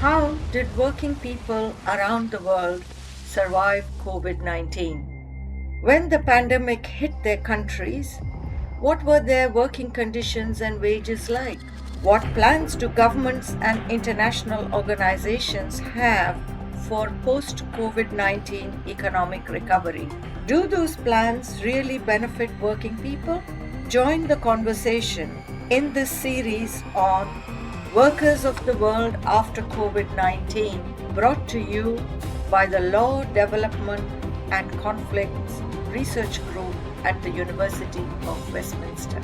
How did working people around the world survive COVID-19? When the pandemic hit their countries, what were their working conditions and wages like? What plans do governments and international organizations have for post COVID 19 economic recovery? Do those plans really benefit working people? Join the conversation in this series on Workers of the World After COVID 19, brought to you by the Law Development and Conflicts Research Group at the University of Westminster.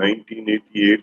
1988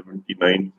79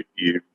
88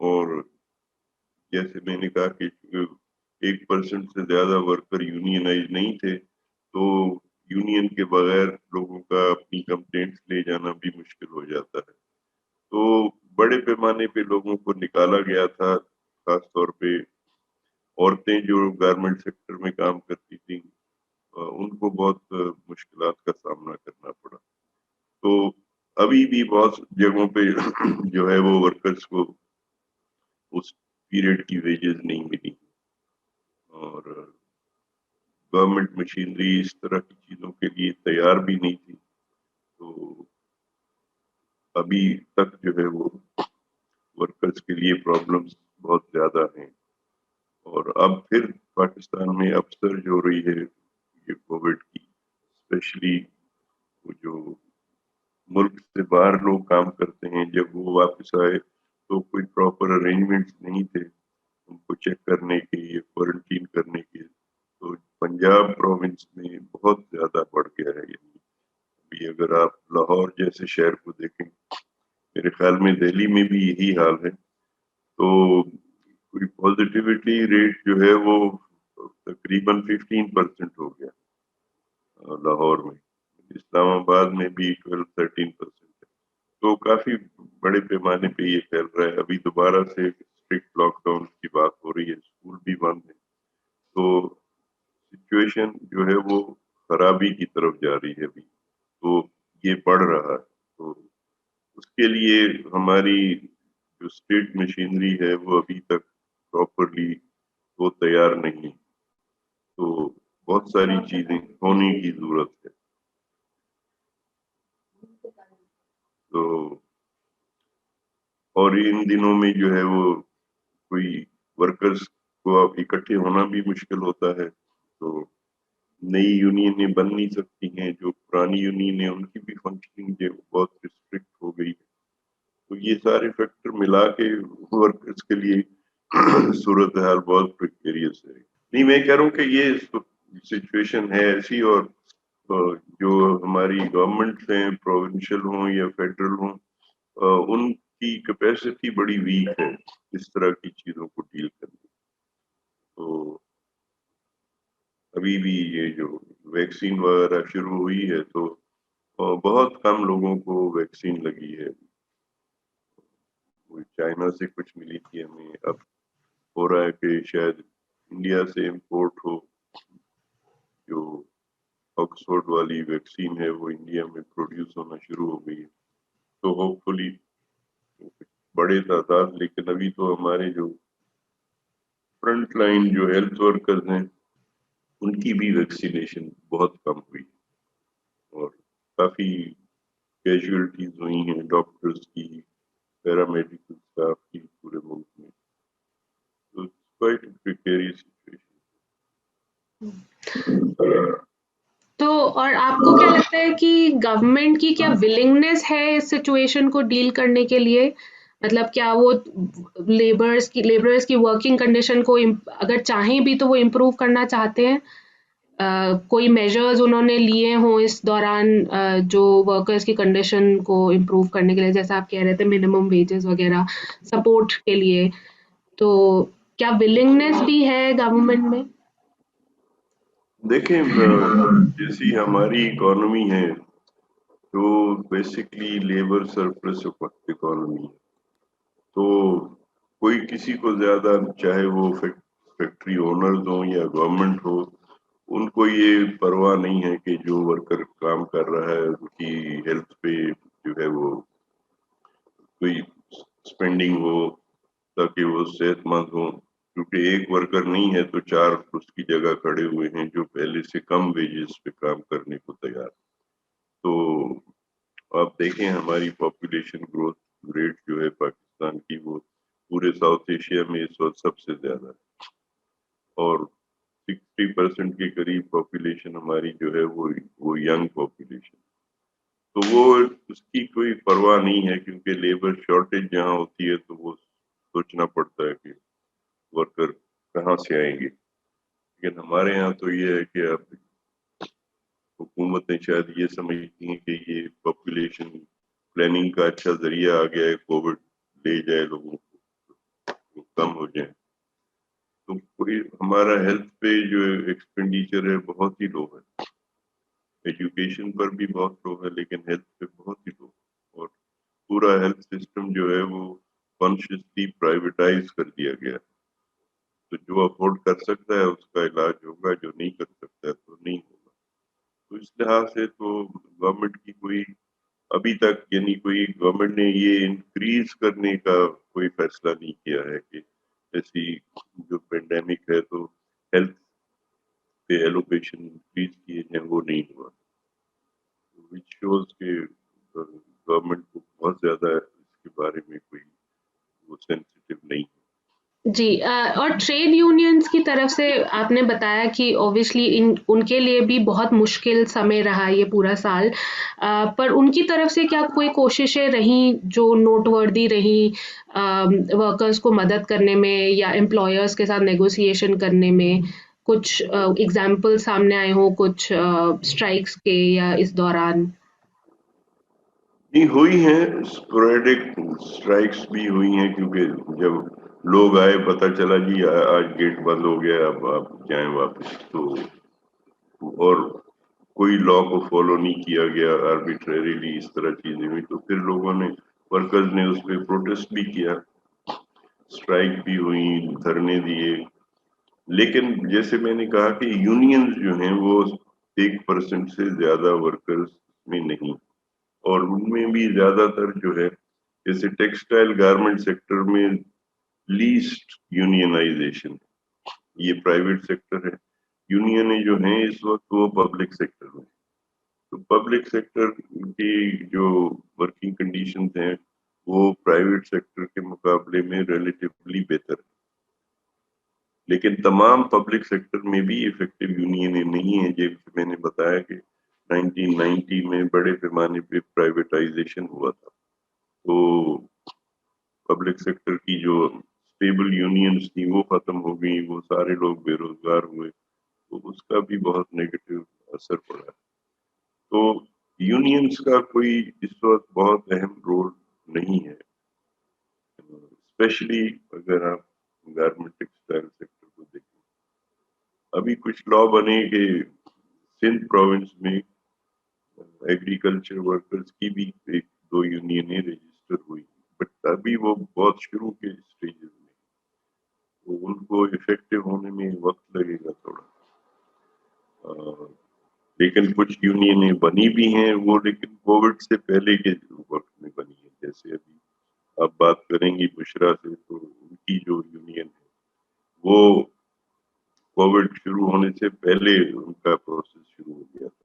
اور جیسے میں نے کہا کہ 1% سے زیادہ worker unionised نہیں تھے تو یونین کے بغیر لوگوں کا اپنی کمپلینٹس لے جانا بھی مشکل ہو جاتا ہے. تو بڑے پیمانے پہ لوگوں کو نکالا گیا تھا, خاص طور پہ عورتیں جو گارمنٹ سیکٹر میں کام کرتی تھیں ان کو بہت مشکلات کا سامنا کرنا پڑا. تو ابھی بھی بہت جگہوں پہ جو ہے وہ ورکرز کو اس پیریڈ کی ویجز نہیں ملی, اور گورنمنٹ مشینری اس طرح کی چیزوں کے لیے تیار بھی نہیں تھی. تو ابھی تک جو ہے وہ ورکرز کے لیے پرابلمس بہت زیادہ ہیں. اور اب پھر پاکستان میں اب جو ہو رہی ہے یہ کووڈ کی, اسپیشلی وہ جو ملک سے باہر لوگ کام کرتے ہیں, جب وہ واپس آئے تو کوئی پراپر ارینجمنٹس نہیں تھے ان کو چیک کرنے کے, کوارنٹین کرنے کے. تو پنجاب پروونس میں بہت زیادہ بڑھ گیا ہے. ابھی اگر آپ لاہور جیسے شہر کو دیکھیں, میرے خیال میں دہلی میں بھی یہی حال ہے. تو کوئی پازیٹیوٹی ریٹ جو ہے وہ تقریباً 15% ہو گیا لاہور میں. اسلام آباد میں بھی 12-13% ہے. تو کافی بڑے پیمانے پہ یہ پھیل رہا ہے. ابھی دوبارہ سے اسٹرکٹ لاک ڈاؤن کی بات ہو رہی ہے, اسکول بھی بند ہے. تو سچویشن جو ہے وہ خرابی کی طرف جا رہی ہے ابھی. تو یہ بڑھ رہا ہے. تو اس کے لیے ہماری جو اسٹیٹ مشینری ہے وہ ابھی تک پراپرلی وہ تیار نہیں. تو بہت ساری چیزیں ہونے کی ضرورت ہے. تو اور ان دنوں میں جو ہے وہ کوئی ورکرز کو اب اکٹھے ہونا بھی مشکل ہوتا ہے. تو نئی یونینیں بن نہیں سکتی ہیں, جو پرانی یونین ہے ان کی بھی فنکشننگ جو بہت ریسٹرکٹ ہو گئی ہے. تو یہ سارے فیکٹر ملا کے ورکرز کے لیے صورتحال بہت پریکیریس ہے. نہیں, میں کہہ رہا ہوں کہ یہ سچویشن ہے ایسی, اور جو ہماری گورنمنٹ ہیں پروونشل ہوں یا فیڈرل ہوں ان کی کیپیسٹی بڑی ویک ہے اس طرح کی چیزوں کو ڈیل کرنے. تو ابھی بھی یہ جو ویکسین وغیرہ شروع ہوئی ہے تو بہت کم لوگوں کو ویکسین لگی ہے. چائنا سے کچھ ملی تھی ہمیں, اب ہو رہا ہے کہ شاید انڈیا سے امپورٹ ہو. جو آکسفورڈ والی ویکسین ہے وہ انڈیا میں پروڈیوس ہونا شروع ہو گئی ہے. تو ہوپ فلی بڑے تعداد, لیکن ابھی تو ہمارے جو فرنٹ لائن جو ہیلتھ ورکرز ہیں ان کی بھی ویکسینیشن بہت کم ہوئی, اور کافی کیجویلٹیز ہوئی ہیں ڈاکٹرز کی, پیرامیڈیکل اسٹاف کی پورے ملک میں. تو quite a precarious situation. تو اور آپ کو کیا لگتا ہے کہ گورنمنٹ کی کیا ولنگنیس ہے اس سچویشن کو ڈیل کرنے کے لیے؟ مطلب کیا وہ لیبرز کی ورکنگ کنڈیشن کو اگر چاہیں بھی تو وہ امپروو کرنا چاہتے ہیں؟ کوئی میجرز انہوں نے لیے ہوں اس دوران جو ورکرز کی کنڈیشن کو امپروو کرنے کے لیے, جیسا آپ کہہ رہے تھے منیمم ویجز وغیرہ سپورٹ کے لیے, تو کیا ولنگنیس بھی ہے گورنمنٹ میں؟ دیکھیں, جیسی ہماری اکانومی ہے جو بیسکلی لیبر سرپلس اکانومی ہے, تو کوئی کسی کو زیادہ, چاہے وہ فیکٹری اونرز ہوں یا گورنمنٹ ہو, ان کو یہ پرواہ نہیں ہے کہ جو ورکر کام کر رہا ہے ان کی ہیلتھ پہ جو ہے وہ کوئی اسپینڈنگ ہو تاکہ وہ صحت مند ہوں. کیونکہ ایک ورکر نہیں ہے تو 4 اس کی جگہ کھڑے ہوئے ہیں جو پہلے سے کم ویجز پہ کام کرنے کو تیار. تو آپ دیکھیں ہماری پاپولیشن گروتھ ریٹ جو ہے پاکستان کی وہ پورے ساؤتھ ایشیا میں اس وقت سب سے زیادہ ہے, اور 60% کے قریب پاپولیشن ہماری جو ہے وہ ینگ پاپولیشن. تو وہ اس کی کوئی پرواہ نہیں ہے, کیونکہ لیبر شارٹیج جہاں ہوتی ہے تو وہ سوچنا پڑتا ہے کہ ورکر کہاں سے آئیں گے. لیکن ہمارے یہاں تو یہ ہے کہ اب حکومتیں شاید یہ سمجھتی ہیں کہ یہ پاپولیشن پلاننگ کا اچھا ذریعہ آ گیا ہے, کووڈ لے جائے لوگوں کو, کم ہو جائیں. تو کوئی ہمارا ہیلتھ پہ جو ایکسپینڈیچر ہے بہت ہی لو ہے. ایجوکیشن پر بھی بہت لو ہے لیکن ہیلتھ پہ بہت ہی لو. اور پورا ہیلتھ سسٹم جو ہے وہ کانشیسلی پرائیویٹائز کر دیا گیا. تو جو افورڈ کر سکتا ہے اس کا علاج ہوگا, جو نہیں کر سکتا ہے تو نہیں ہوگا. تو اس لحاظ سے تو گورنمنٹ کی کوئی ابھی تک یعنی کوئی گورنمنٹ نے یہ انکریز کرنے کا کوئی فیصلہ نہیں کیا ہے کہ ایسی جو پینڈیمک ہے تو ہیلتھ پہ ایلوکیشن انکریز کیے ہیں, وہ نہیں ہوا. وچ شوز کہ گورنمنٹ کو بہت زیادہ اس کے بارے میں کوئی وہ سینسیٹیو نہیں ہے. جی اور ٹریڈ یونینز کی طرف سے آپ نے بتایا کہ اوبیسلی ان کے لیے بھی بہت مشکل سمے رہا یہ پورا سال, پر ان کی طرف سے کیا کوئی کوششیں رہیں جو نوٹ وردی رہیں ورکرز کو مدد کرنے میں یا امپلائرز کے ساتھ نیگوسیشن کرنے میں؟ کچھ ایگزامپل سامنے آئے ہوں کچھ اسٹرائکس کے یا اس دوران؟ نہیں ہوئی ہیں, اسپوریڈک اسٹرائکس بھی ہوئی ہیں کیونکہ جب لوگ آئے پتہ چلا جی آج گیٹ بند ہو گیا اب آپ جائیں واپس, تو اور کوئی لا کو فالو نہیں کیا گیا, آربیٹریریلی اس طرح چیزیں ہوئی, تو پھر لوگوں نے ورکرز نے اس پہ پروٹیسٹ بھی کیا, اسٹرائک بھی ہوئی, دھرنے دیے. لیکن جیسے میں نے کہا کہ یونینز جو ہیں وہ 1% سے زیادہ ورکرز میں نہیں, اور ان میں بھی زیادہ تر جو ہے جیسے ٹیکسٹائل گارمنٹ سیکٹر میں لیسٹ یونینائزیشن, یہ پرائیویٹ سیکٹر ہے. یونینیں جو ہیں اس وقت وہ پبلک سیکٹر میں. تو پبلک سیکٹر کی جو ورکنگ کنڈیشنز ہیں وہ پرائیویٹ سیکٹر کے مقابلے میں ریلیٹیولی بہتر ہے. لیکن تمام پبلک سیکٹر میں بھی افیکٹو یونینیں نہیں ہیں. جیسے میں نے بتایا کہ 1990 میں بڑے پیمانے پہ پرائیویٹائزیشن ہوا تھا, تو پبلک سیکٹر کی جو اسٹیبل یونینز تھیں وہ ختم ہو گئیں, وہ سارے لوگ بے روزگار ہوئے, تو اس کا بھی بہت نیگیٹو اثر پڑا. تو یونینز کا کوئی اس وقت بہت اہم رول نہیں ہے, اسپیشلی اگر آپ گارمنٹ ٹیکسٹائل سیکٹر کو دیکھیں. ابھی کچھ لا بنے کہ سندھ پروونس میں ایگریکلچر ورکرز کی بھی 1-2 یونینیں رجسٹر ہوئی, بٹ ابھی وہ بہت شروع کے اسٹیجز میں, تو ان کو افیکٹو ہونے میں وقت لگے گا تھوڑا. لیکن کچھ یونینیں بنی بھی ہیں وہ, لیکن کووڈ سے پہلے کے وقت میں بنی ہیں. جیسے ابھی آپ بات کریں گی بشرا سے, تو ان کی جو یونین ہے وہ کووڈ شروع ہونے سے پہلے ان کا پروسیس شروع ہو گیا تھا.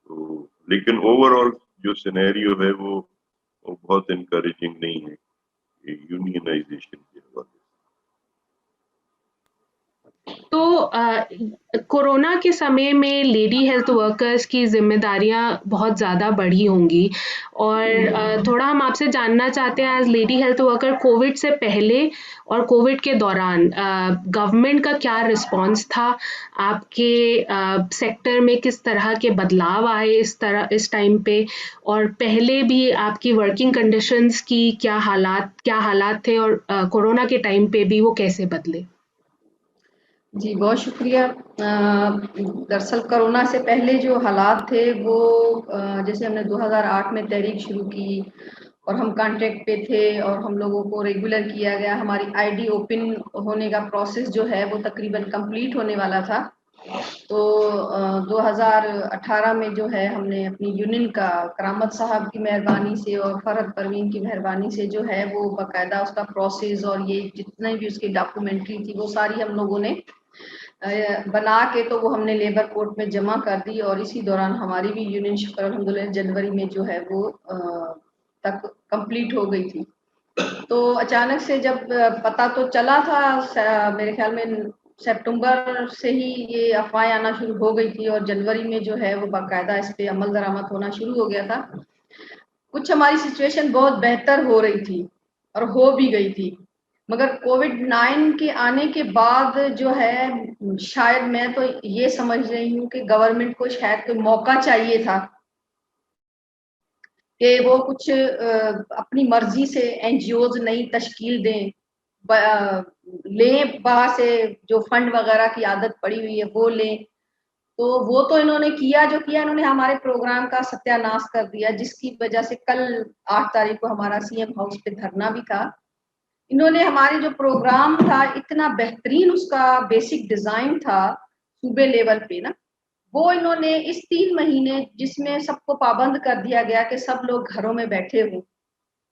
تو لیکن اوور آل جو سینیریو ہے وہ بہت انکریجنگ نہیں ہے یونینائزیشن کے حوالے سے. تو کورونا کے سمے میں لیڈی ہیلتھ ورکرز کی ذمہ داریاں بہت زیادہ بڑھی ہوں گی, اور تھوڑا ہم آپ سے جاننا چاہتے ہیں as lady health worker Covid سے پہلے اور کووڈ کے دوران گورنمنٹ کا کیا رسپانس تھا, آپ کے سیکٹر میں کس طرح کے بدلاؤ آئے اس ٹائم پہ, اور پہلے بھی آپ کی ورکنگ کنڈیشنز کی کیا حالات تھے, اور کورونا کے ٹائم پہ بھی وہ کیسے بدلے؟ جی بہت شکریہ. دراصل کرونا سے پہلے جو حالات تھے وہ جیسے ہم نے 2008 میں تحریک شروع کی اور ہم کانٹیکٹ پہ تھے اور ہم لوگوں کو ریگولر کیا گیا. ہماری آئی ڈی اوپن ہونے کا پروسیس جو ہے وہ تقریباً کمپلیٹ ہونے والا تھا. تو 2018 میں جو ہے ہم نے اپنی یونین کا کرامت صاحب کی مہربانی سے اور فرحت پروین کی مہربانی سے جو ہے وہ باقاعدہ اس کا پروسیس اور یہ جتنے بھی اس کی ڈاکومنٹری تھی وہ ساری ہم لوگوں نے بنا کے تو وہ ہم نے لیبر کورٹ میں جمع کر دی. اور اسی دوران ہماری بھی یونین شکر الحمدللہ جنوری میں جو ہے وہ تک کمپلیٹ ہو گئی تھی. تو اچانک سے جب پتہ تو چلا تھا میرے خیال میں سپٹمبر سے ہی یہ افواہیں آنا شروع ہو گئی تھی, اور جنوری میں جو ہے وہ باقاعدہ اس پہ عمل درآمد ہونا شروع ہو گیا تھا. کچھ ہماری سچویشن بہت بہتر ہو رہی تھی اور ہو بھی گئی تھی, مگر کووڈ-9 کے آنے کے بعد جو ہے شاید میں تو یہ سمجھ رہی ہوں کہ گورنمنٹ کو شاید کوئی موقع چاہیے تھا کہ وہ کچھ اپنی مرضی سے این جی اوز نئی تشکیل دیں لیں باہر سے جو فنڈ وغیرہ کی عادت پڑی ہوئی ہے وہ لیں. تو وہ تو انہوں نے کیا جو کیا, انہوں نے ہمارے پروگرام کا ستیہ ناش کر دیا, جس کی وجہ سے کل 8 تاریخ کو ہمارا سی ایم ہاؤس پہ دھرنا بھی تھا. انہوں نے ہمارے جو پروگرام تھا اتنا بہترین اس کا بیسک ڈیزائن تھا صوبے لیول پہ نا, وہ انہوں نے اس 3 مہینے جس میں سب کو پابند کر دیا گیا کہ سب لوگ گھروں میں بیٹھے ہوں,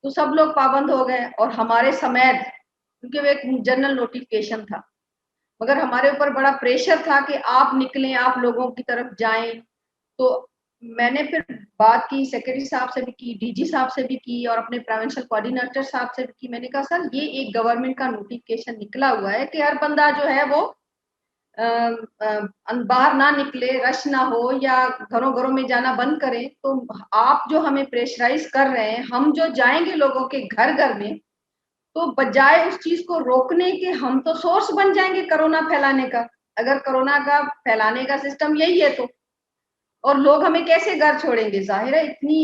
تو سب لوگ پابند ہو گئے اور ہمارے سمیت, کیونکہ وہ ایک جنرل نوٹیفکیشن تھا, مگر ہمارے اوپر بڑا پریشر تھا کہ آپ نکلیں, آپ لوگوں کی طرف جائیں. تو میں نے پھر بات کی سیکرٹری صاحب سے بھی کی, ڈی جی صاحب سے بھی کی, اور اپنے پروونشل کوآرڈینیٹر صاحب سے بھی کی. میں نے کہا سر یہ ایک گورنمنٹ کا نوٹیفکیشن نکلا ہوا ہے کہ ہر بندہ جو ہے وہ باہر نہ نکلے, رش نہ ہو یا گھروں میں جانا بند کریں. تو آپ جو ہمیں پریشرائز کر رہے ہیں, ہم جو جائیں گے لوگوں کے گھر میں, تو بجائے اس چیز کو روکنے کے ہم تو سورس بن جائیں گے کرونا پھیلانے کا. اگر کرونا کا پھیلانے کا سسٹم یہی ہے تو, اور لوگ ہمیں کیسے گھر چھوڑیں گے؟ ظاہر ہے اتنی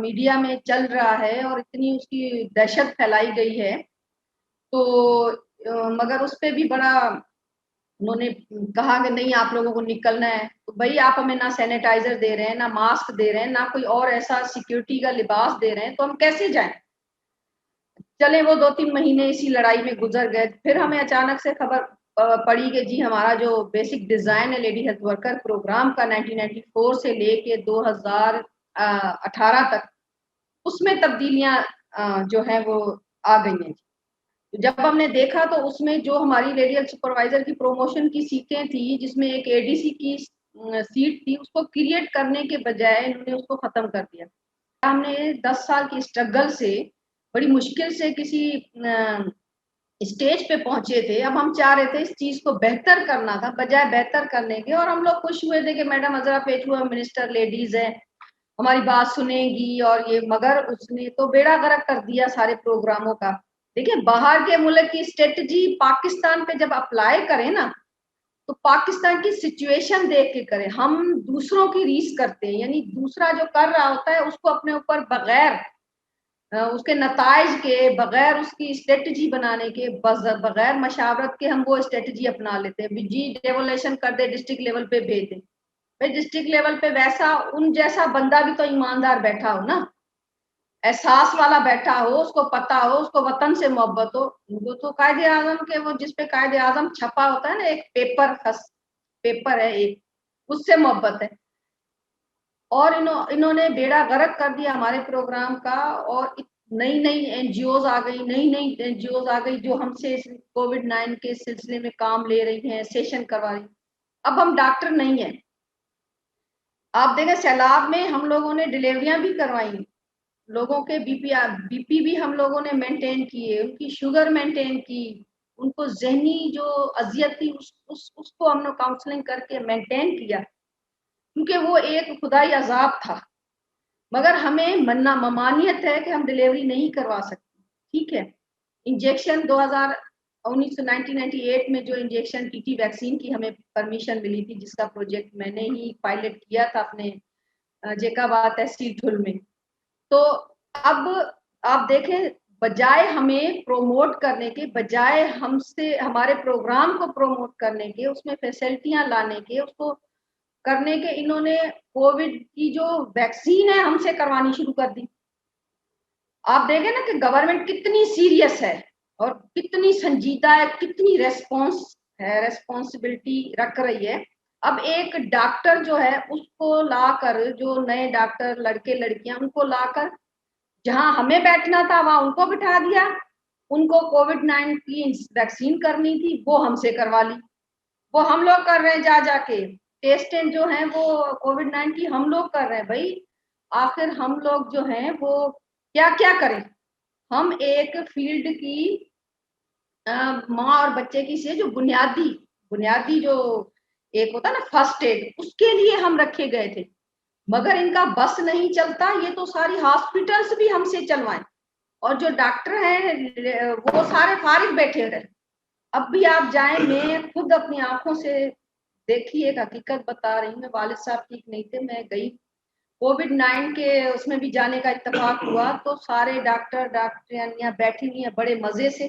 میڈیا میں چل رہا ہے اور اتنی اس کی دہشت پھیلائی گئی ہے, تو مگر اس پہ بھی بڑا انہوں نے کہا کہ نہیں آپ لوگوں کو نکلنا ہے. تو بھائی آپ ہمیں نہ سینیٹائزر دے رہے ہیں, نہ ماسک دے رہے ہیں, نہ کوئی اور ایسا سیکیورٹی کا لباس دے رہے ہیں, تو ہم کیسے جائیں؟ چلے وہ 2-3 مہینے اسی لڑائی میں گزر گئے. پھر ہمیں اچانک سے خبر پڑی کہ جی ہمارا جو بیسک ڈیزائن ہے لیڈی ہیلتھ ورکر پروگرام کا 1994 سے لے کے 2018 تک, اس میں تبدیلیاں جو ہیں وہ آ گئی ہیں. جب ہم نے دیکھا تو اس میں جو ہماری لیڈی ہیلتھ سپروائزر کی پروموشن کی سیٹیں تھیں, جس میں ایک اے ڈی سی کی سیٹ تھی, اس کو کریٹ کرنے کے بجائے انہوں نے اس کو ختم کر دیا. ہم نے 10 سال کی اسٹرگل سے بڑی مشکل سے کسی اسٹیج پہ پہنچے تھے. اب ہم چاہ رہے تھے اس چیز کو بہتر کرنا تھا, بجائے بہتر کرنے کے. اور ہم لوگ خوش ہوئے تھے کہ میڈم عذرا پیٹھو منسٹر لیڈیز ہے, ہماری بات سنیں گی اور یہ, مگر اس نے تو بیڑا غرق کر دیا سارے پروگراموں کا. دیکھیں باہر کے ملک کی اسٹریٹجی پاکستان پہ جب اپلائی کریں نا, تو پاکستان کی سچویشن دیکھ کے کریں. ہم دوسروں کی ریس کرتے ہیں, یعنی دوسرا جو کر رہا ہوتا ہے اس کو اپنے اوپر بغیر اس کے نتائج کے, بغیر اس کی اسٹریٹجی بنانے کے, بغیر مشاورت کے ہم وہ اسٹریٹجی اپنا لیتے ہیں. جی ڈیولیشن کر دے, ڈسٹرکٹ لیول پہ بھیج دیں. بھائی ڈسٹرکٹ لیول پہ ویسا ان جیسا بندہ بھی تو ایماندار بیٹھا ہو نا, احساس والا بیٹھا ہو, اس کو پتا ہو, اس کو وطن سے محبت ہو. وہ تو قائد اعظم کے, وہ جس پہ قائد اعظم چھپا ہوتا ہے نا, ایک پیپر ہے ایک, اس سے محبت ہے. اور انہوں نے بیڑا غرق کر دیا ہمارے پروگرام کا. اور نئی این جی اوز آ گئی, نئی این جی اوز آ گئی جو ہم سے کووڈ-19 کے سلسلے میں کام لے رہی ہیں, سیشن کروا رہی. اب ہم ڈاکٹر نہیں ہیں. آپ دیکھیں سیلاب میں ہم لوگوں نے ڈلیوریاں بھی کروائی, لوگوں کے بی پی بھی ہم لوگوں نے مینٹین کیے, ان کی شوگر مینٹین کی, ان کو ذہنی جو اذیت تھی اس کو ہم نے کاؤنسلنگ کر کے مینٹین کیا, کیونکہ وہ ایک خدائی عذاب تھا. مگر ہمیں ممانعت ہے کہ ہم ڈلیوری نہیں کروا سکتے. ٹھیک ہے, انجیکشن 1998 میں جو انجیکشن ٹی ٹی ویکسین کی ہمیں پرمیشن ملی تھی, جس کا پروجیکٹ میں نے ہی پائلٹ کیا تھا اپنے جیکاباد تحصیل ٹھل میں. تو اب آپ دیکھیں بجائے ہمیں پروموٹ کرنے کے, بجائے ہم سے ہمارے پروگرام کو پروموٹ کرنے کے, اس میں فیسلٹیاں لانے کے, اس کو کرنے کے, انہوں نے کووڈ کی جو ویکسین ہے ہم سے کروانی شروع کر دی. آپ دیکھیں نا کہ گورنمنٹ کتنی سیریس ہے اور کتنی سنجیدہ ہے, کتنی ریسپانسبلٹی رکھ رہی ہے. اب ایک ڈاکٹر جو ہے اس کو لا کر, جو نئے ڈاکٹر لڑکے لڑکیاں, ان کو لا کر جہاں ہمیں بیٹھنا تھا وہاں ان کو بٹھا دیا. ان کو کووڈ-19 ویکسین کرنی تھی, وہ ہم سے کروا لی. وہ ہم لوگ کر رہے ہیں جا کے, ٹیسٹیں جو ہیں وہ کووڈ-19 ہم لوگ کر رہے ہیں. بھائی آخر ہم لوگ جو ہیں وہ کیا کریں؟ ہم ایک فیلڈ کی ماں اور بچے کی سے جو بنیادی جو ایک ہوتا ہے نا فرسٹ ایڈ, اس کے لیے ہم رکھے گئے تھے. مگر ان کا بس نہیں چلتا, یہ تو ساری ہاسپٹلس بھی ہم سے چلوائیں, اور جو ڈاکٹر ہیں وہ سارے فارغ بیٹھے رہے. اب بھی آپ جائیں, میں خود اپنی آنکھوں سے دیکھی ایک حقیقت بتا رہی ہوں. میں والد صاحب ٹھیک نہیں تھے, میں گئی کووڈ-19 کے اس میں بھی جانے کا اتفاق ہوا, تو سارے ڈاکٹریاں بیٹھی ہوئی ہیں بڑے مزے سے.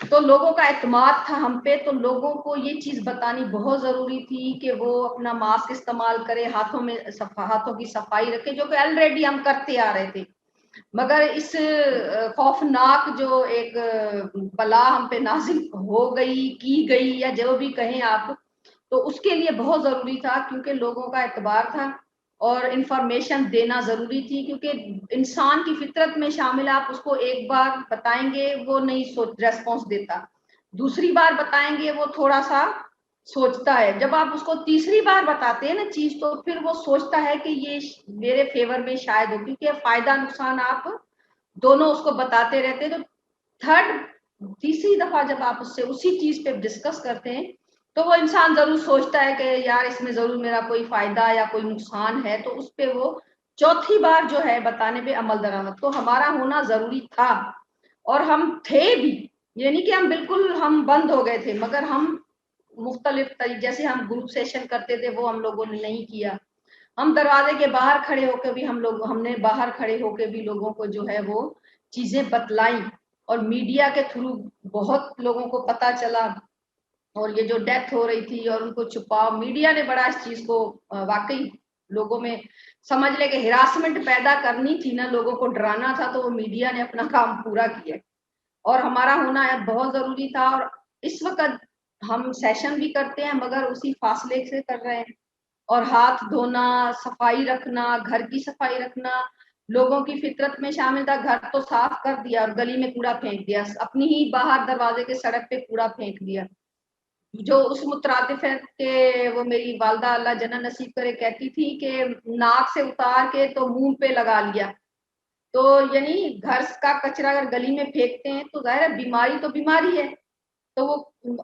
تو لوگوں کا اعتماد تھا ہم پہ, تو لوگوں کو یہ چیز بتانی بہت ضروری تھی کہ وہ اپنا ماسک استعمال کرے, ہاتھوں کی صفائی رکھے, جو کہ آلریڈی ہم کرتے آ رہے تھے. مگر اس خوفناک جو ایک بلا ہم پہ نازل ہو گئی, کی گئی, یا جو بھی کہیں آپ, تو اس کے لیے بہت ضروری تھا, کیونکہ لوگوں کا اعتبار تھا اور انفارمیشن دینا ضروری تھی, کیونکہ انسان کی فطرت میں شامل, آپ اس کو ایک بار بتائیں گے وہ نہیں ریسپانس دیتا, دوسری بار بتائیں گے وہ تھوڑا سا سوچتا ہے, جب آپ اس کو تیسری بار بتاتے ہیں نا چیز, تو پھر وہ سوچتا ہے کہ یہ میرے فیور میں شاید ہو, کیونکہ فائدہ نقصان آپ دونوں اس کو بتاتے رہتے. تو تیسری دفعہ جب آپ اس سے اسی چیز پہ ڈسکس کرتے ہیں, تو وہ انسان ضرور سوچتا ہے کہ یار اس میں ضرور میرا کوئی فائدہ یا کوئی نقصان ہے, تو اس پہ وہ چوتھی بار جو ہے بتانے پہ عمل درآمد. تو ہمارا ہونا ضروری تھا, اور ہم تھے بھی, یعنی کہ ہم بالکل ہم بند ہو گئے تھے, مگر ہم مختلف جیسے ہم گروپ سیشن کرتے تھے وہ ہم لوگوں نے نہیں کیا. ہم دروازے کے باہر کھڑے ہو کے بھی ہم نے باہر کھڑے ہو کے بھی لوگوں کو جو ہے وہ چیزیں بتلائیں, اور میڈیا کے تھرو بہت لوگوں کو پتا چلا. اور یہ جو ڈیتھ ہو رہی تھی اور ان کو چھپاؤ, میڈیا نے بڑا اس چیز کو واقعی لوگوں میں سمجھ لے کہ ہراسمنٹ پیدا کرنی تھی نا, لوگوں کو ڈرانا تھا, تو وہ میڈیا نے اپنا کام پورا کیا, اور ہمارا ہونا بہت ضروری تھا. اور اس وقت ہم سیشن بھی کرتے ہیں مگر اسی فاصلے سے کر رہے ہیں, اور ہاتھ دھونا, صفائی رکھنا, گھر کی صفائی رکھنا لوگوں کی فطرت میں شامل تھا. گھر تو صاف کر دیا اور گلی میں کوڑا پھینک دیا, اپنی ہی باہر دروازے کے سڑک پہ کوڑا پھینک دیا, جو اس مترادف ہے کہ وہ میری والدہ اللہ جنت نصیب کرے کہتی تھی کہ ناک سے اتار کے تو منہ پہ لگا لیا. تو یعنی گھر کا کچرا اگر گلی میں پھینکتے ہیں تو ظاہر ہے بیماری تو بیماری ہے. تو وہ,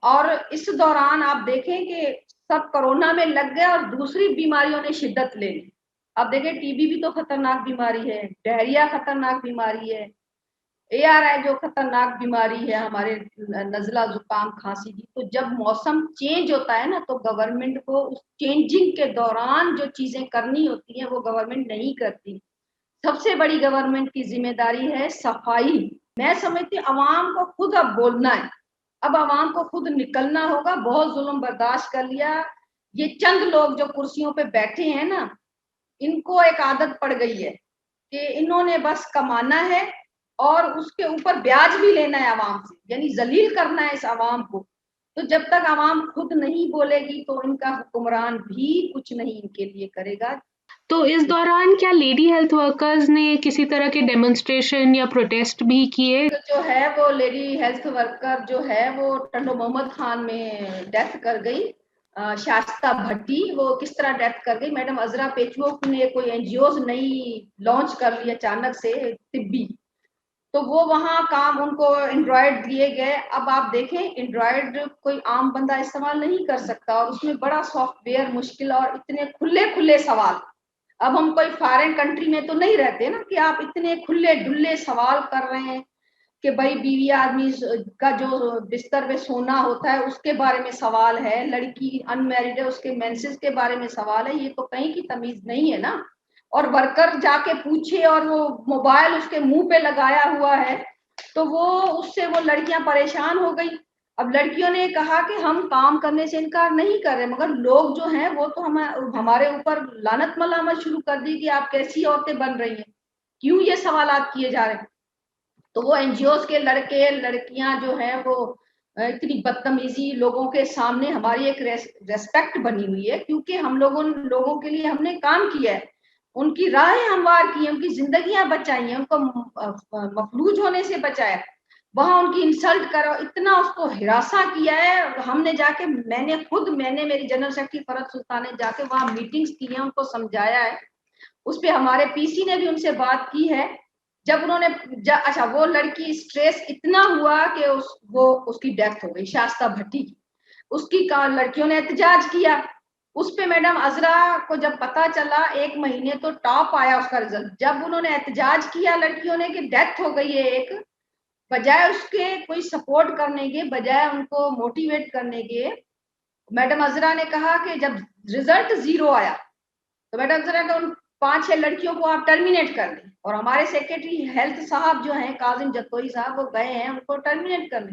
اور اس دوران آپ دیکھیں کہ سب کورونا میں لگ گئے اور دوسری بیماریوں نے شدت لے لی. اب دیکھیں ٹی بی بھی تو خطرناک بیماری ہے, ڈائریا خطرناک بیماری ہے, ARI جو خطرناک بیماری ہے ہمارے نزلہ زکام کھانسی کی. تو جب موسم چینج ہوتا ہے نا, تو گورنمنٹ کو اس چینجنگ کے دوران جو چیزیں کرنی ہوتی ہیں وہ گورنمنٹ نہیں کرتی. سب سے بڑی گورنمنٹ کی ذمہ داری ہے صفائی. میں سمجھتی عوام کو خود اب بولنا ہے, اب عوام کو خود نکلنا ہوگا. بہت ظلم برداشت کر لیا, یہ چند لوگ جو کرسیوں پہ بیٹھے ہیں نا, ان کو ایک عادت پڑ گئی ہے کہ انہوں نے بس کمانا ہے اور اس کے اوپر بیاج بھی لینا ہے عوام سے, یعنی ذلیل کرنا ہے اس عوام کو. تو جب تک عوام خود نہیں بولے گی تو ان کا حکمران بھی کچھ نہیں ان کے لیے کرے گا. تو اس دوران کیا لیڈی ہیلتھ ورکرز نے کسی طرح کے ڈیمونسٹریشن یا پروٹیسٹ بھی کیے؟ جو ہے وہ لیڈی ہیلتھ ورکر جو ہے وہ ٹنڈو محمد خان میں ڈیتھ کر گئی. شائستہ بھٹی, وہ کس طرح ڈیتھ کر گئی, میڈم عذرا پیچوو نے کوئی NGOز نئی لانچ کر لی اچانک سے طبی, تو وہ وہاں کام ان کو اینڈرائڈ دیے گئے. اب آپ دیکھیں اینڈرائڈ کوئی عام بندہ استعمال نہیں کر سکتا, اور اس میں بڑا سافٹ ویئر مشکل اور اتنے کھلے سوال. اب ہم کوئی فارن کنٹری میں تو نہیں رہتے نا کہ آپ اتنے کھلے ڈلے سوال کر رہے ہیں کہ بھائی بیوی آدمی کا جو بستر پہ سونا ہوتا ہے اس کے بارے میں سوال ہے, لڑکی ان میرڈ ہے اس کے مینسز کے بارے میں سوال ہے. یہ تو کہیں کی تمیز نہیں ہے نا. اور ورکر جا کے پوچھے اور وہ موبائل اس کے منہ پہ لگایا ہوا ہے, تو وہ اس سے وہ لڑکیاں پریشان ہو گئی. اب لڑکیوں نے کہا کہ ہم کام کرنے سے انکار نہیں کر رہے, مگر لوگ جو ہیں وہ تو ہمارے اوپر لعنت ملامت شروع کر دی کہ آپ کیسی عورتیں بن رہی ہیں, کیوں یہ سوالات کیے جا رہے ہیں. تو وہ NGOز کے لڑکے لڑکیاں جو ہیں وہ اتنی بدتمیزی لوگوں کے سامنے, ہماری ایک ریسپیکٹ بنی ہوئی ہے کیونکہ ہم لوگوں کے لیے ہم نے کام کیا ہے, ان کی راہیں ہموار کی ہیں, ان کی زندگیاں بچائی ہیں, ان کو مفلوج ہونے سے بچایا. وہاں ان کی انسلٹ کرو, اتنا اس کو ہراساں کیا ہے. ہم نے جا کے میں نے میری جنرل سیکرٹری فرحت سلطان نے جا کے وہاں میٹنگز کی ہیں, ان کو سمجھایا ہے. اس پہ ہمارے PC نے بھی ان سے بات کی ہے. جب انہوں نے اچھا وہ لڑکی اسٹریس اتنا ہوا کہ اس کی ڈیتھ ہو گئی شائستہ بھٹی کی. اس کی لڑکیوں نے احتجاج کیا. اس پہ میڈم عذرا کو جب پتا چلا 1 مہینے تو ٹاپ آیا اس کا رزلٹ. جب انہوں نے احتجاج کیا لڑکیوں نے کہ ڈیتھ ہو گئی ہے ایک, بجائے اس کے کوئی سپورٹ کرنے کے, بجائے ان کو موٹیویٹ کرنے کے, میڈم عذرا نے کہا کہ جب رزلٹ 0 آیا تو میڈم عذرا کہ ان 5-6 لڑکیوں کو آپ ٹرمینیٹ کر دیں. اور ہمارے سیکرٹری ہیلتھ صاحب جو ہیں کاظم جتوئی صاحب, وہ گئے ہیں ان کو ٹرمینیٹ کرنے.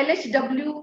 LHW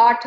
8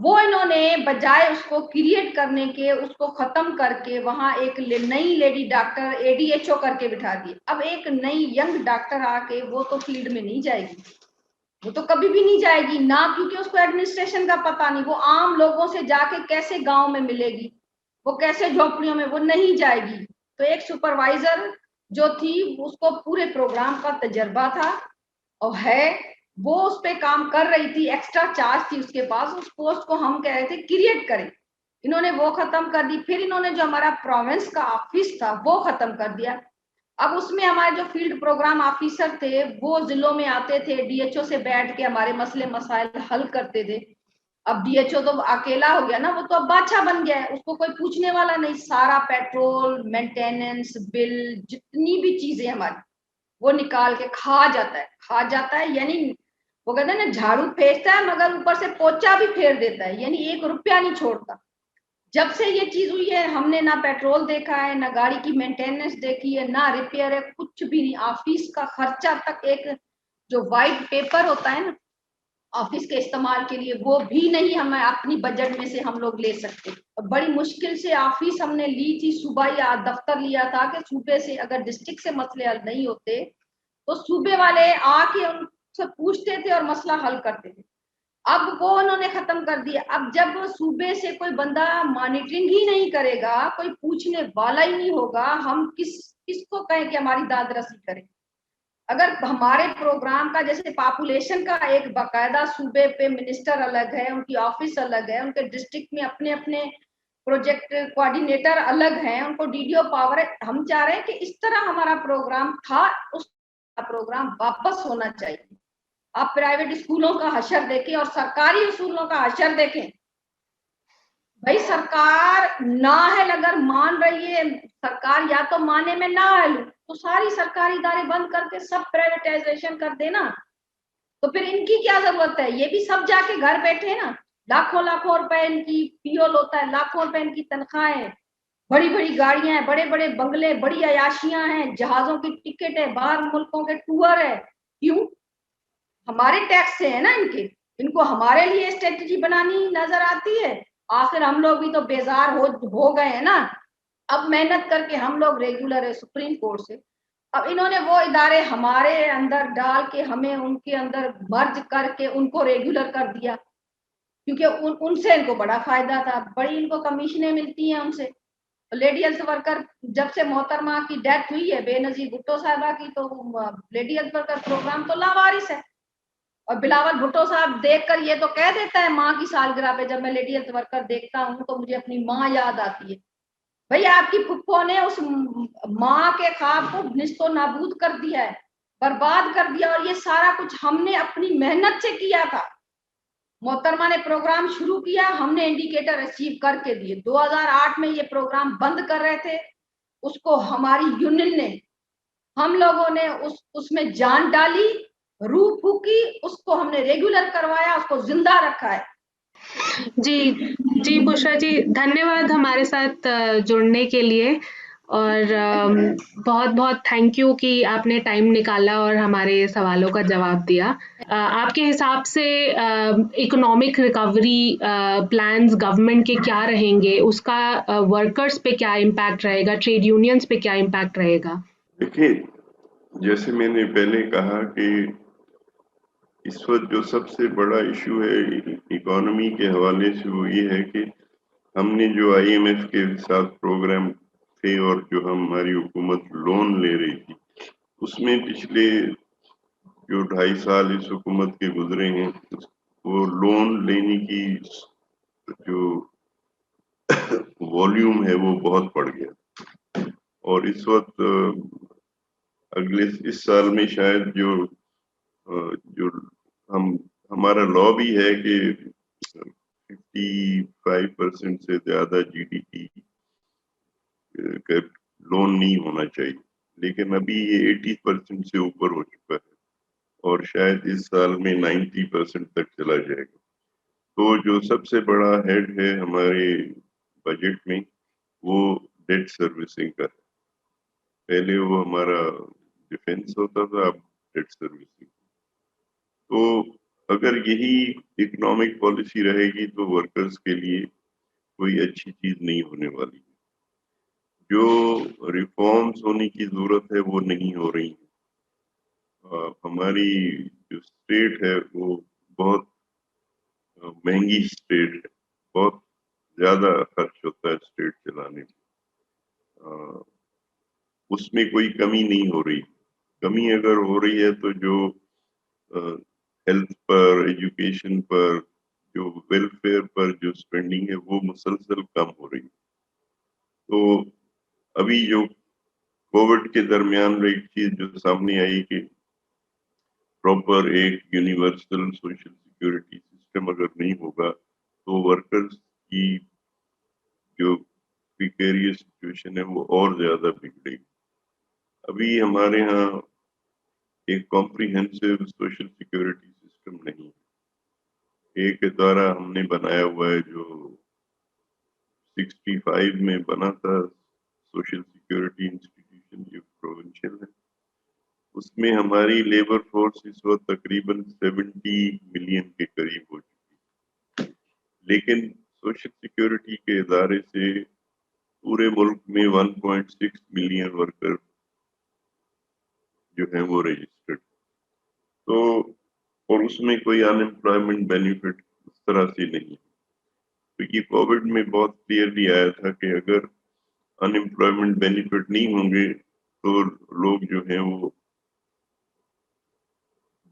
وہ انہوں نے بجائے اس کو کریٹ کرنے کے اس کو ختم کر کے وہاں ایک نئی لیڈی ڈاکٹر ADHO کر کے بٹھا دی. اب ایک نئی ینگ ڈاکٹر آ کے وہ تو فیلڈ میں نہیں جائے گی, وہ تو کبھی بھی نہیں جائے گی نہ, کیونکہ اس کو ایڈمنسٹریشن کا پتہ نہیں, وہ عام لوگوں سے جا کے کیسے گاؤں میں ملے گی, وہ کیسے جھونپڑیوں میں, وہ نہیں جائے گی. تو ایک سپروائزر جو تھی اس کو پورے پروگرام کا تجربہ تھا اور ہے, وہ اس پہ کام کر رہی تھی, ایکسٹرا چارج تھی اس کے پاس, اس پوسٹ کو ہم کہہ رہے تھے کریٹ کریں, انہوں نے وہ ختم کر دی. پھر انہوں نے جو ہمارا پروونس کا آفس تھا وہ ختم کر دیا. اب اس میں ہمارے جو فیلڈ پروگرام آفیسر تھے وہ ضلعوں میں آتے تھے, DHO سے بیٹھ کے ہمارے مسئلے مسائل حل کرتے تھے. اب DHO تو اکیلا ہو گیا نا, وہ تو اب بادشاہ بن گیا ہے, اس کو کوئی پوچھنے والا نہیں, سارا پیٹرول, مینٹیننس بل, جتنی بھی چیزیں ہماری وہ نکال کے کھا جاتا ہے. یعنی وہ کہتے ہیں نا جھاڑو پھینکتا ہے مگر اوپر سے پوچا بھی پھیر دیتا ہے, یعنی 1 روپیہ نہیں چھوڑتا. جب سے یہ چیز ہوئی ہے ہم نے نہ پیٹرول دیکھا ہے, نہ گاڑی کی مینٹیننس دیکھی ہے, نہ ریپیئر ہے, کچھ بھی نہیں. آفس کا خرچہ تک, ایک جو وائٹ پیپر ہوتا ہے نا آفس کے استعمال کے لیے, وہ بھی نہیں ہمیں اپنی بجٹ میں سے ہم لوگ لے سکتے. بڑی مشکل سے آفس ہم نے لی تھی, صوبہ یا دفتر لیا تھا کہ صوبے سے اگر ڈسٹرکٹ سے مسئلے حل نہیں ہوتے تو صوبے والے آ کے ان سے پوچھتے تھے اور مسئلہ حل کرتے تھے. اب وہ انہوں نے ختم کر دیا. اب جب صوبے سے کوئی بندہ مانیٹرنگ ہی نہیں کرے گا, کوئی پوچھنے والا ہی نہیں ہوگا, ہم کس کو کہیں کہ ہماری داد رسی کریں. اگر ہمارے پروگرام کا جیسے پاپولیشن کا ایک باقاعدہ صوبے پہ منسٹر الگ ہے, ان کی آفس الگ ہے, ان کے ڈسٹرکٹ میں اپنے اپنے پروجیکٹ کوآرڈینیٹر الگ ہیں, ان کو DDO پاور ہے. ہم چاہ رہے ہیں کہ اس طرح ہمارا پروگرام تھا, اس پروگرام واپس ہونا چاہیے. آپ پرائیویٹ اسکولوں کا حشر دیکھیں اور سرکاری اسکولوں کا حشر دیکھیں. بھائی سرکار نااہل اگر مان رہی ہے, سرکار یا تو مانے میں نااہل تو ساری سرکاری ادارے بند کر کے سب پرائیویٹائزیشن کر دینا, تو پھر ان کی کیا ضرورت ہے. یہ بھی سب جا کے گھر بیٹھے نا, لاکھوں لاکھوں روپے ان کی پیول ہوتا ہے, لاکھوں روپے ان کی تنخواہیں, بڑی بڑی گاڑیاں ہیں, بڑے بڑے بنگلے, بڑی عیاشیاں ہیں, جہازوں کی ٹکٹ ہے, باہر ملکوں کے ٹور ہے. کیوں؟ ہمارے ٹیکس سے ہے نا ان کو ہمارے لیے اسٹریٹجی بنانی نظر آتی ہے. آخر ہم لوگ بھی تو بیزار ہو گئے ہیں نا. اب محنت کر کے ہم لوگ ریگولر ہے سپریم کورٹ سے, اب انہوں نے وہ ادارے ہمارے اندر ڈال کے ہمیں ان کے اندر مرج کر کے ان کو ریگولر کر دیا, کیونکہ ان سے ان کو بڑا فائدہ تھا, بڑی ان کو کمیشنیں ملتی ہیں ان سے. لیڈی ہیلتھ ورکر جب سے محترمہ کی ڈیتھ ہوئی ہے بے نظیر بھٹو صاحبہ کی, تو لیڈی ہیلتھ ورکر پروگرام تو لاوارث ہے. اور بلاول بھٹو صاحب دیکھ کر یہ تو کہہ دیتا ہے ماں کی سالگرہ پہ, جب میں لیڈی ہیلتھ ورکر دیکھتا ہوں تو مجھے اپنی ماں یاد آتی ہے. بھئی آپ کی پھپھو نے اس ماں کے خواب کو نست و نابود کر دیا ہے, برباد کر دیا, اور یہ سارا کچھ ہم نے اپنی محنت سے کیا تھا. محترمہ نے پروگرام شروع کیا, ہم نے انڈیکیٹر اچیو کر کے دیے. 2008 میں یہ پروگرام بند کر رہے تھے, اس کو ہماری یونین نے, ہم لوگوں نے اس میں جان ڈالی, روح پھونکی, اس کو ہم نے ریگولر کروایا, اس کو زندہ رکھا ہے. جی بشرا جی, دھنیہ واد ہمارے ساتھ جڑنے کے لیے, اور بہت بہت تھینک یو کہ آپ نے ٹائم نکالا اور ہمارے سوالوں کا جواب دیا. آپ کے حساب سے اکنامک ریکوری پلانز گورنمنٹ کے کیا رہیں گے, اس کا ورکرز پہ کیا امپیکٹ رہے گا, ٹریڈ یونینز پہ کیا امپیکٹ رہے گا؟ دیکھیں, جیسے میں نے پہلے کہا کہ اس وقت جو سب سے بڑا ایشو ہے اکانومی کے حوالے سے وہ یہ ہے کہ ہم نے جو IMF کے ساتھ پروگرام تھے اور جو ہماری حکومت لون لے رہی تھی, اس میں پچھلے جو 2.5 سال اس حکومت کے گزرے ہیں, وہ لون لینے کی جو والیوم ہے وہ بہت بڑھ گیا. اور اس وقت اس سال میں شاید جو ہمارا لا بھی ہے کہ 55% سے زیادہ GDP کا لون نہیں ہونا چاہیے, لیکن ابھی یہ 80% سے اوپر ہو چکا ہے, اور شاید اس سال میں 90% تک چلا جائے گا. تو جو سب سے بڑا ہیڈ ہے ہمارے بجٹ میں وہ ڈیٹ سروسنگ کا ہے. پہلے وہ ہمارا ڈیفنس ہوتا تھا, اب ڈیٹ سروسنگ. تو اگر یہی اکنامک پالیسی رہے گی تو ورکرز کے لیے کوئی اچھی چیز نہیں ہونے والی. جو ریفارمز ہونے کی ضرورت ہے وہ نہیں ہو رہی ہیں. ہماری جو اسٹیٹ ہے وہ بہت مہنگی اسٹیٹ ہے, بہت زیادہ خرچ ہوتا ہے اسٹیٹ چلانے میں. اس میں کوئی کمی نہیں ہو رہی. کمی اگر ہو رہی ہے تو جو ہیلتھ پر, ایجوکیشن پر, جو ویلفیئر پر جو اسپینڈنگ ہے وہ مسلسل کم ہو رہی. تو ابھی جو کووڈ کے درمیان ایک چیز جو سامنے آئی کہ پراپر ایک یونیورسل سوشل سیکورٹی سسٹم اگر نہیں ہوگا تو ورکرز کی جو پریکیریس سچویشن ہے وہ اور زیادہ بگڑے گی. ابھی ہمارے ہاں ایک کمپریہنسو سوشل سیکورٹی سسٹم نہیں ہے. ایک ادارہ ہم نے بنایا ہوا ہے جو 65 میں بنا تھا, سوشل سیکورٹی انسٹیٹیوشن, جو پروونشل ہے. اس میں ہماری لیبر فورس اس وقت تقریباً 70 ملین کے قریب ہو چکی ہے. لیکن سوشل سیکورٹی کے ادارے سے پورے ملک میں 1.6 ملین ورکر جو ہیں وہ رجسٹرڈ. تو اور اس میں کوئی ان امپلائمنٹ بینیفٹ اس طرح سے نہیں. کیونکہ کووڈ میں بہت کلیئرلی آیا تھا کہ اگر ان امپلائمنٹ بینیفٹ نہیں ہوں گے تو لوگ جو ہیں وہ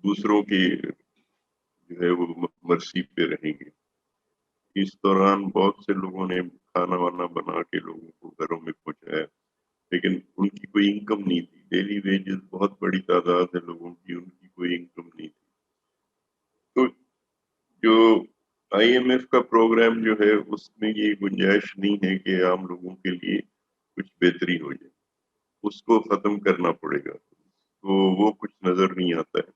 دوسروں کے جو ہے وہ مرضی پہ رہیں گے. اس دوران بہت سے لوگوں نے کھانا وانا بنا کے لوگوں کو گھروں میں پہنچایا, لیکن ان کی کوئی انکم نہیں تھی. ڈیلی ویجز بہت بڑی تعداد ہے لوگوں کی, ان کی کوئی انکم نہیں تھی. تو جو آئی ایم ایف کا پروگرام جو ہے اس میں یہ گنجائش نہیں ہے کہ عام لوگوں کے لیے کچھ بہتری ہو جائے. اس کو ختم کرنا پڑے گا. تو وہ کچھ نظر نہیں آتا ہے.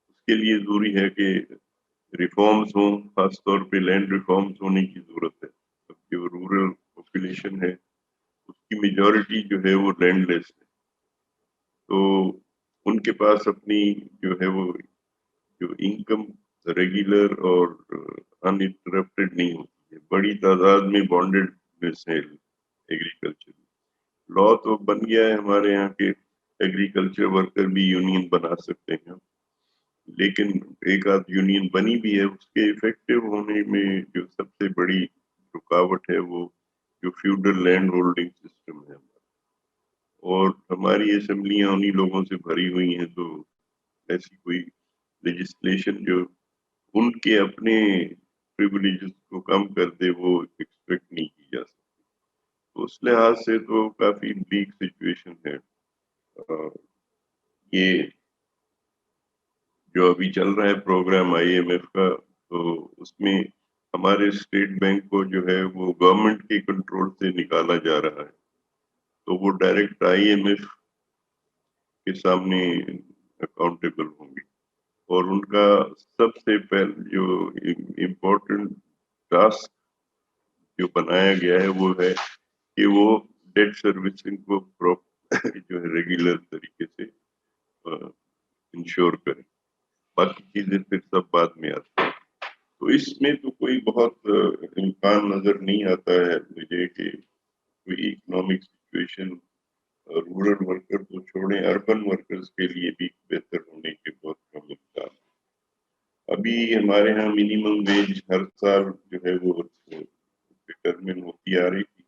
اس کے لیے ضروری ہے کہ ریفارمز ہوں, خاص طور پہ لینڈ ریفارمز ہونے کی ضرورت ہے. جو رورل پاپولیشن ہے اس کی میجورٹی جو ہے وہ لینڈ لیس ہے. تو ان کے پاس اپنی جو ہے وہ جو انکم ریگولر اور ان انٹرپٹیڈ نہیں ہوتی ہے. بڑی تعداد میں بانڈڈ ہے ایگریکلچر. لا تو بن گیا ہے ہمارے یہاں کے ایگریکلچر ورکر بھی یونین بنا سکتے ہیں, لیکن ایک آدھ یونین بنی بھی ہے. اس کے افیکٹو ہونے میں جو سب سے بڑی رکاوٹ ہے وہ جو فیوڈل لینڈ ہولڈنگ سسٹم ہے. اور ہماری اسمبلیاں انہی لوگوں سے بھری ہوئی ہیں, تو ایسی کوئی لیجسلیشن جو ان کے اپنے پریویلیجز کو کم کر دے وہ ایکسپیکٹ نہیں کی جا سکتی. تو اس لحاظ سے تو کافی بلیک سچویشن ہے. یہ جو ابھی چل رہا ہے پروگرام آئی ایم ایف کا, تو اس میں ہمارے اسٹیٹ بینک کو جو ہے وہ گورنمنٹ کے کنٹرول سے نکالا جا رہا ہے. تو وہ ڈائریکٹ آئی ایم ایف کے سامنے اکاؤنٹیبل ہوں گے. اور ان کا سب سے پہلے جو امپورٹنٹ ٹاسک جو بنایا گیا ہے وہ ہے کہ وہ ڈیٹ سروسنگ کو جو ہے ریگولر طریقے سے انشور کریں. باقی چیزیں پھر سب بعد میں آتی ہیں. تو اس میں تو کوئی بہت امکان نظر نہیں آتا ہے مجھے کہ کوئی اکنامک سچویشن رورل ورکر کو چھوڑیں, اربن ورکرز کے لیے بھی بہتر ہونے کے بہت کم امکان. ابھی ہمارے ہاں منیمم ویج ہر سال جو ہے وہ ڈٹرمن ہوتی آ رہی تھی.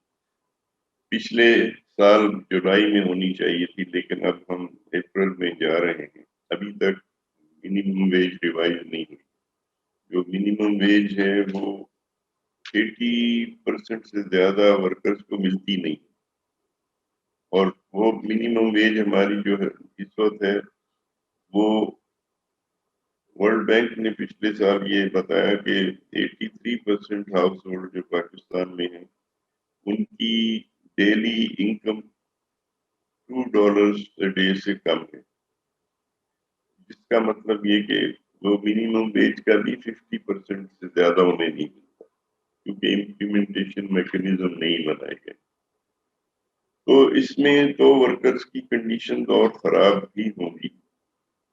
پچھلے سال جولائی میں ہونی چاہیے تھی, لیکن اب ہم اپریل میں جا رہے ہیں. ابھی تک منیمم ویج ریوائز نہیں ہوئی. جو منیمم ویج ہے وہ 80% سے زیادہ ورکرز کو ملتی نہیں. اور وہ منیمم ویج ہماری جو ہے اس وقت ہے وہ ورلڈ بینک نے پچھلے سال یہ بتایا کہ 83% ہاؤس ہولڈ جو پاکستان میں ہیں ان کی ڈیلی انکم $2 ڈے سے کم ہے. جس کا مطلب یہ کہ وہ منیمم ویج کا بھی 50% سے زیادہ انہیں نہیں ملتا, کیونکہ امپلیمنٹیشن میکینزم نہیں بنائے گئے. تو اس میں تو ورکرز کی کنڈیشن تو اور خراب ہی ہوں گی.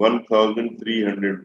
1,300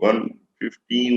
115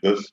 10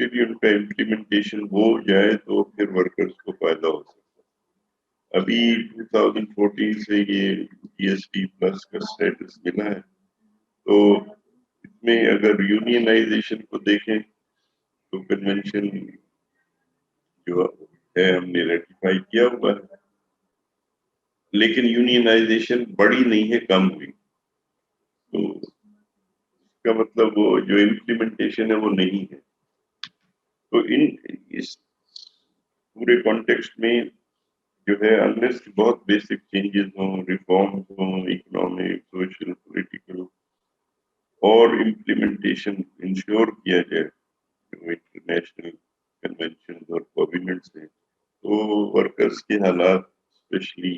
ایکچولی ان کا امپلیمنٹیشن ہو جائے تو پھر ورکرز کو فائدہ ہو سکتا ہے. ابھی 2014 سے یہ GST پلس کا اسٹیٹس ملا ہے, تو اس میں اگر یونینائزیشن کو دیکھیں تو کنونشن جو ہے ہم نے ریٹیفائی کیا ہوا ہے, لیکن یونینائزیشن بڑی نہیں ہے, کم ہوئی. تو اس کا مطلب وہ جو امپلیمنٹیشن ہے وہ نہیں ہے. تو اس پورے کانٹیکسٹ میں جو ہے انلیس بہت بیسک چینجز ہوں, ریفارمز ہوں, اکنامک, سوشل, پولیٹیکل, اور امپلیمنٹیشن انشور کیا جائے جو انٹرنیشنل کنونشنز اور کووننٹس ہیں, تو ورکرز کے حالات اسپیشلی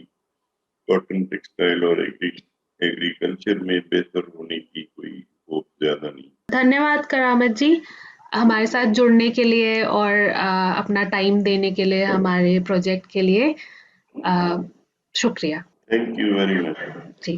کاٹن, ٹیکسٹائل اور ایگریکلچر میں بہتر ہونے کی کوئی ہوپ زیادہ نہیں. دھنیہ واد کرامت جی ہمارے ساتھ جڑنے کے لیے اور اپنا ٹائم دینے کے لیے ہمارے پروجیکٹ کے لیے. شکریہ. Thank you very much. G.